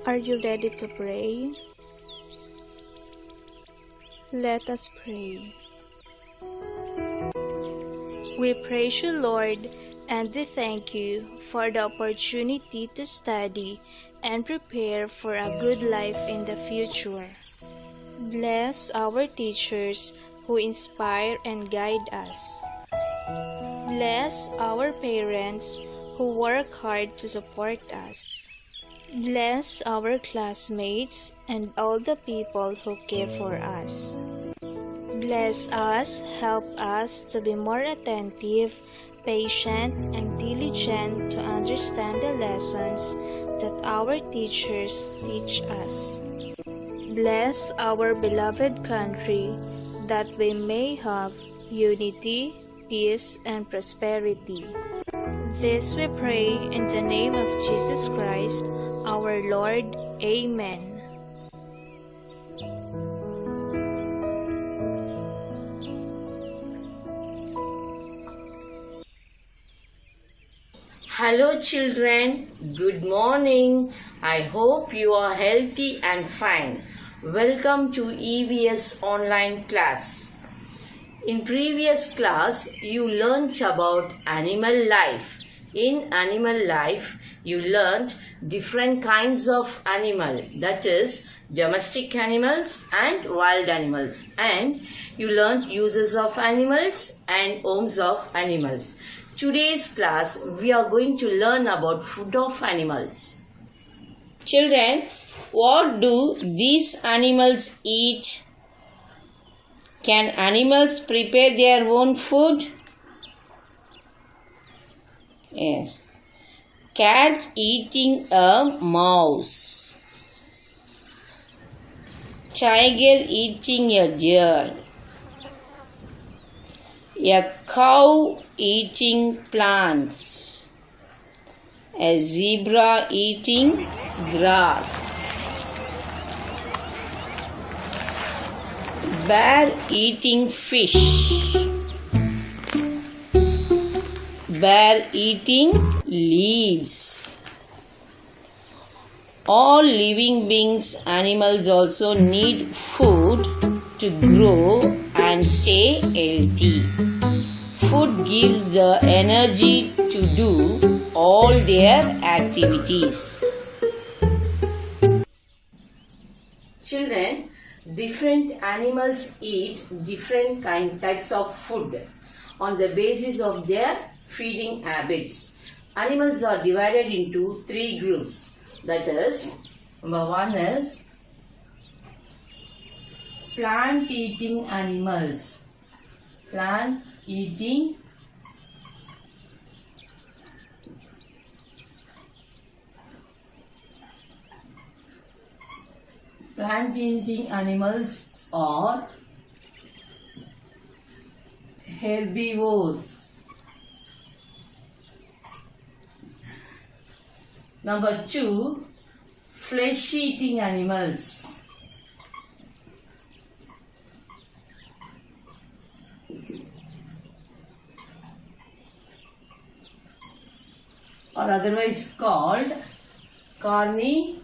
Are you ready to pray? Let us pray. We praise you, Lord, and we thank you for the opportunity to study and prepare for a good life in the future. Bless our teachers who inspire and guide us. Bless our parents who work hard to support us. Bless our classmates and all the people who care for us. Bless us, help us to be more attentive, patient, and diligent to understand the lessons that our teachers teach us. Bless our beloved country that we may have unity, peace, and prosperity. This we pray in the name of Jesus Christ, our Lord. Amen. Hello children, good morning. I hope you are healthy and fine. Welcome to EVS online class. In previous class, you learnt about animal life. In animal life, you learnt different kinds of animal, that is domestic animals and wild animals, and you learnt uses of animals and homes of animals. Today's class, we are going to learn about food of animals. Children, what do these animals eat? Can animals prepare their own food? Yes. Cat eating a mouse. Tiger eating a deer. A cow eating plants. A zebra eating grass. Bear eating fish. Bear eating leaves. All living beings, animals also need food to grow and stay healthy. Food gives the energy to do all their activities. Children, different animals eat different types of food on the basis of their feeding habits. Animals are divided into three groups. That is, number one is plant-eating animals. Plant-eating animals are herbivores. Number two, flesh-eating animals. Or otherwise called carnivores.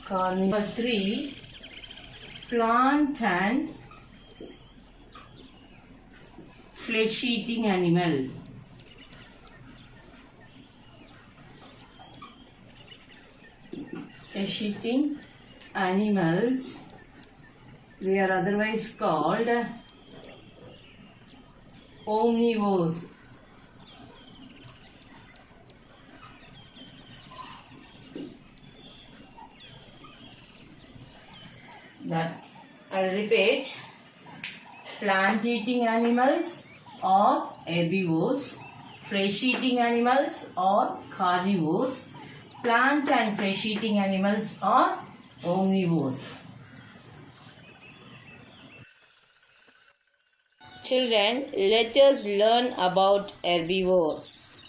Number three, plant and flesh-eating animal. Flesh-eating animals, they are otherwise called omnivores. That I'll repeat. Plant-eating animals or herbivores, flesh-eating animals or carnivores, plant and flesh-eating animals are omnivores. Children, let us learn about herbivores.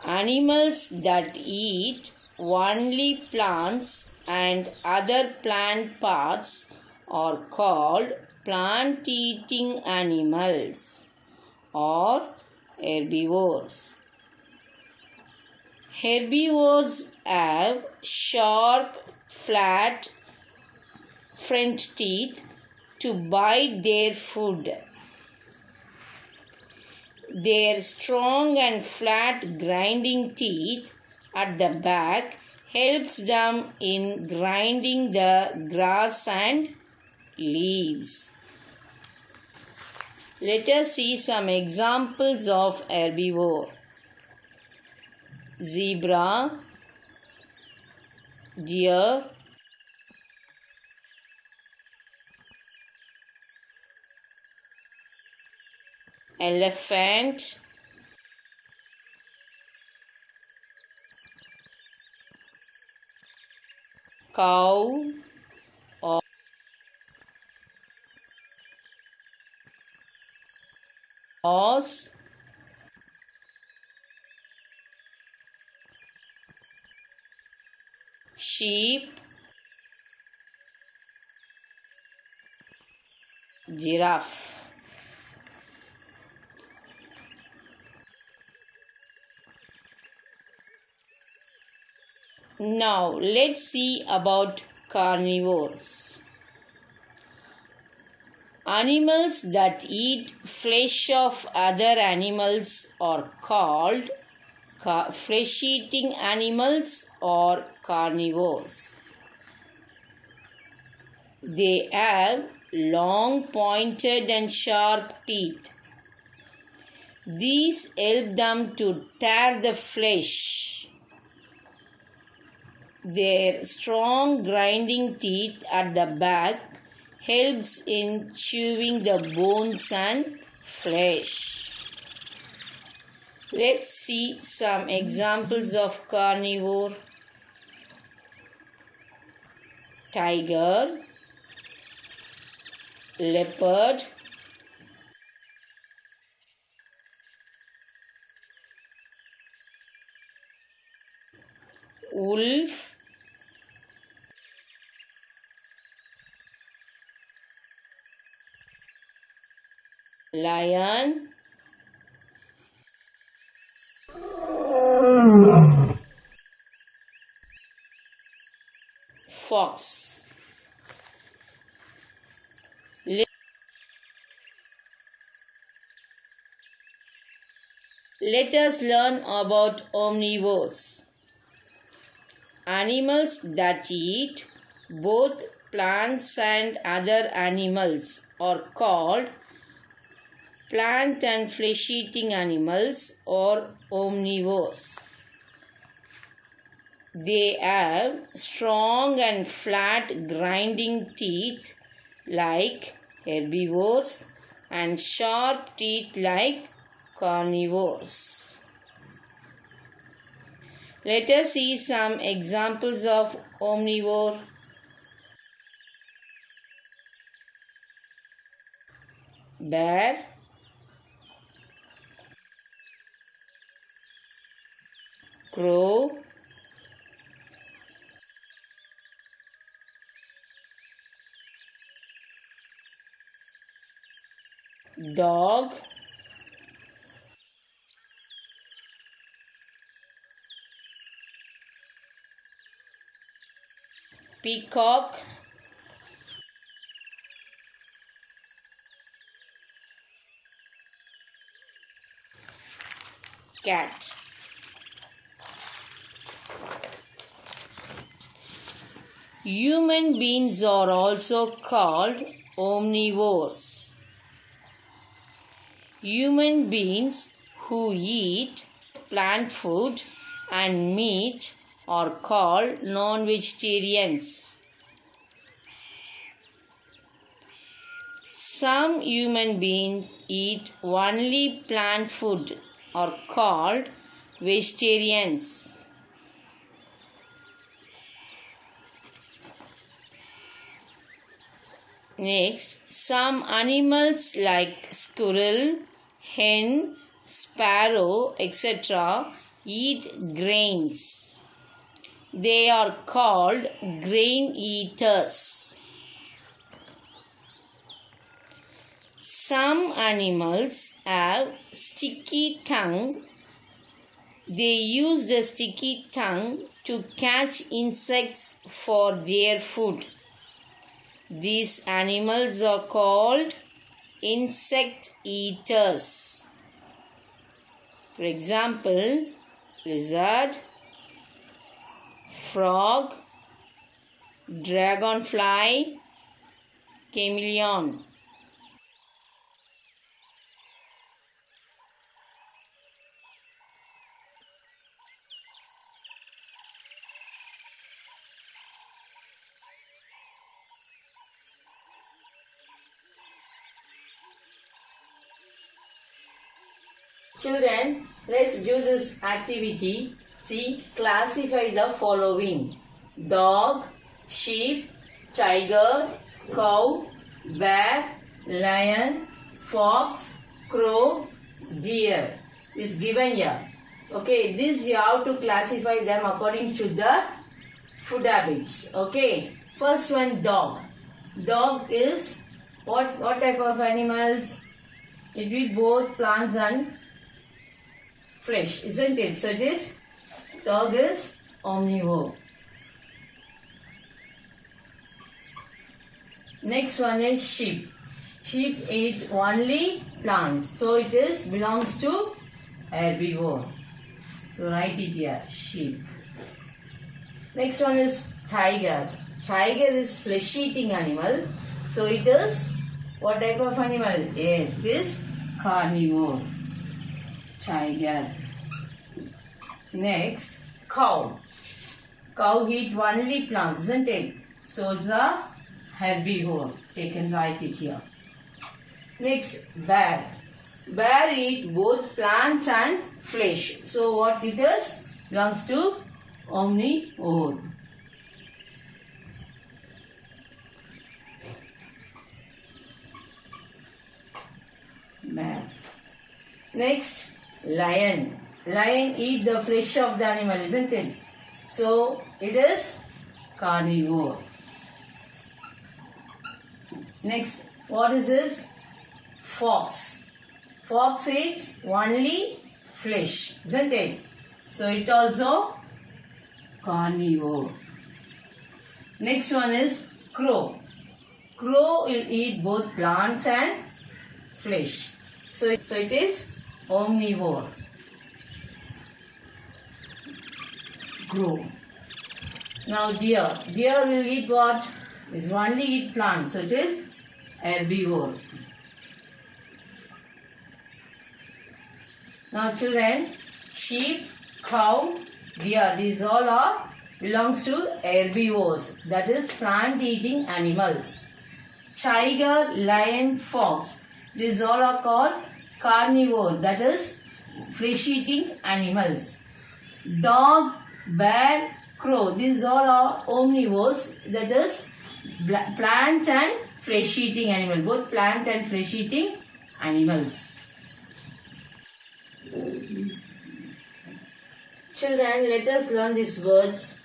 Animals that eat only plants and other plant parts are called plant-eating animals or herbivores. Herbivores have sharp, flat front teeth to bite their food. Their strong and flat grinding teeth at the back helps them in grinding the grass and leaves. Let us see some examples of herbivore. Zebra, deer, elephant, cow, horse, sheep, giraffe. Now let's see about carnivores. Animals that eat flesh of other animals are called flesh-eating animals or carnivores. They have long, pointed and sharp teeth. These help them to tear the flesh. Their strong grinding teeth at the back helps in chewing the bones and flesh. Let's see some examples of carnivore. Tiger, leopard, wolf, lion, fox. Let us learn about omnivores. Animals that eat both plants and other animals are called plant and flesh-eating animals or omnivores. They have strong and flat grinding teeth like herbivores and sharp teeth like carnivores. Let us see some examples of omnivore. Bear, crow, dog, peacock, cat. Human beings are also called omnivores. Human beings who eat plant food and meat are called non-vegetarians. Some human beings eat only plant food are called vegetarians. Next, some animals like squirrel, hen, sparrow, etc. eat grains. They are called grain eaters. Some animals have sticky tongue They use the sticky tongue to catch insects for their food. These animals are called insect eaters. For example, lizard, frog, dragonfly, chameleon. Children, let's do this activity. See, classify the following: dog, sheep, tiger, cow, bear, lion, fox, crow, deer. Is given here. Okay, this you have to classify them according to the food habits. Okay, first one, dog. Dog is what type of animals? It will both plants and flesh, isn't it? So this dog is omnivore. Next one is sheep. Sheep eat only plants, so it is belongs to herbivore. So write it here, sheep. Next one is tiger. Tiger is flesh eating animal, so it is what type of animal? Yes, it is carnivore. Tiger. Next, cow. Cow eat only plants, isn't it? So it's a herbivore. Take and write it here. Next, bear. Bear eat both plants and flesh. So what it is? Belongs to omnivore. Bear. Next, lion. Lion eat the flesh of the animal, isn't it? So it is carnivore. Next, what is this? Fox. Fox eats only flesh, isn't it? So it also carnivore. Next one is crow. Crow will eat both plants and flesh. So it is omnivore. Crow. Now deer. Deer will eat what? Is only eat plants. So it is herbivore. Now children, sheep, cow, deer, these all are belongs to herbivores, that is plant eating animals. Tiger, lion, fox, these all are called carnivore, that is flesh eating animals. Dog, bear, crow, these all are omnivores, that is plant and flesh eating animal, both plant and flesh eating animals. Children, let us learn these words.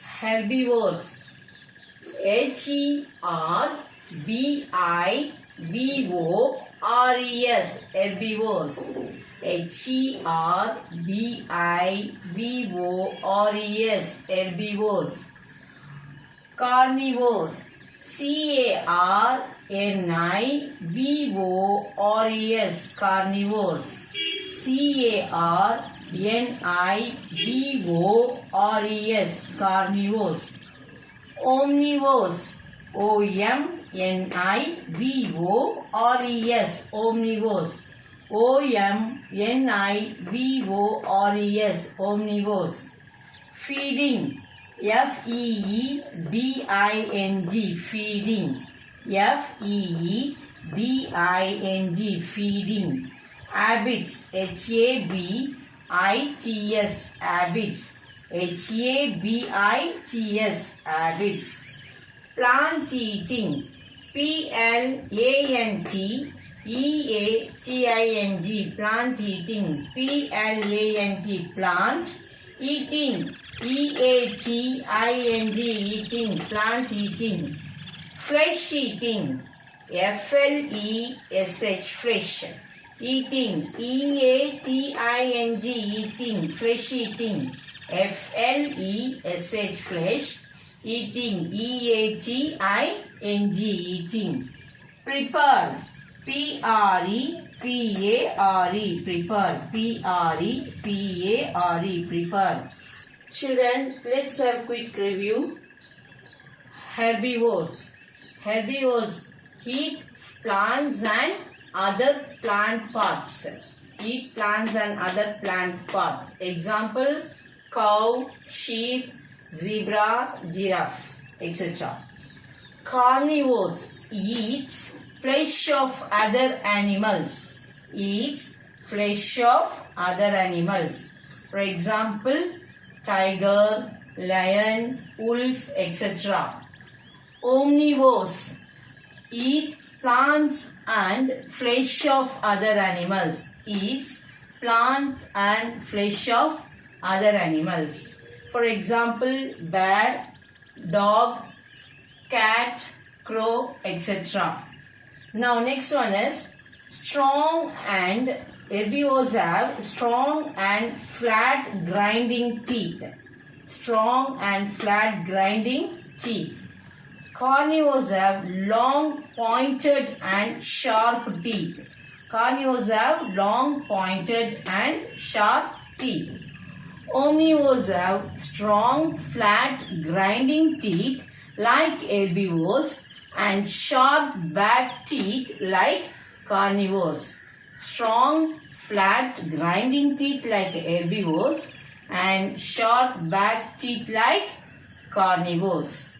Herbivores. Herbivores. Herbivores. Herbivores. Herbivores. Carnivores. Carnivores. Carnivores. Carnivores. Omnivores. Omnivores. Omnivores. Feeding. Feeding. Feeding. Habits. Habits. Habits. Plant eating. Plant eating. Plant eating. Eating. Plant eating. Flesh eating. Flesh. Eating, E-A-T-I-N-G, eating, flesh eating. F-L-E-S-H, flesh. Eating, E-A-T-I-N-G, eating. Prepare, P-R-E-P-A-R-E, prepare, P-R-E-P-A-R-E, prepare. Children, let's have quick review. Herbivores. Herbivores eat plants and other plant parts. Eat plants and other plant parts. Example, cow, sheep, zebra, giraffe, etc. Carnivores eats flesh of other animals. Eats flesh of other animals. For example, tiger, lion, wolf, etc. Omnivores eat plants and flesh of other animals. Eats plant and flesh of other animals. For example, bear, dog, cat, crow, etc. Now next one is strong, and herbivores have strong and flat grinding teeth. Strong and flat grinding teeth. Carnivores have long pointed and sharp teeth. Carnivores have long pointed and sharp teeth. Omnivores have strong flat grinding teeth like herbivores and sharp back teeth like carnivores. Strong flat grinding teeth like herbivores and sharp back teeth like carnivores.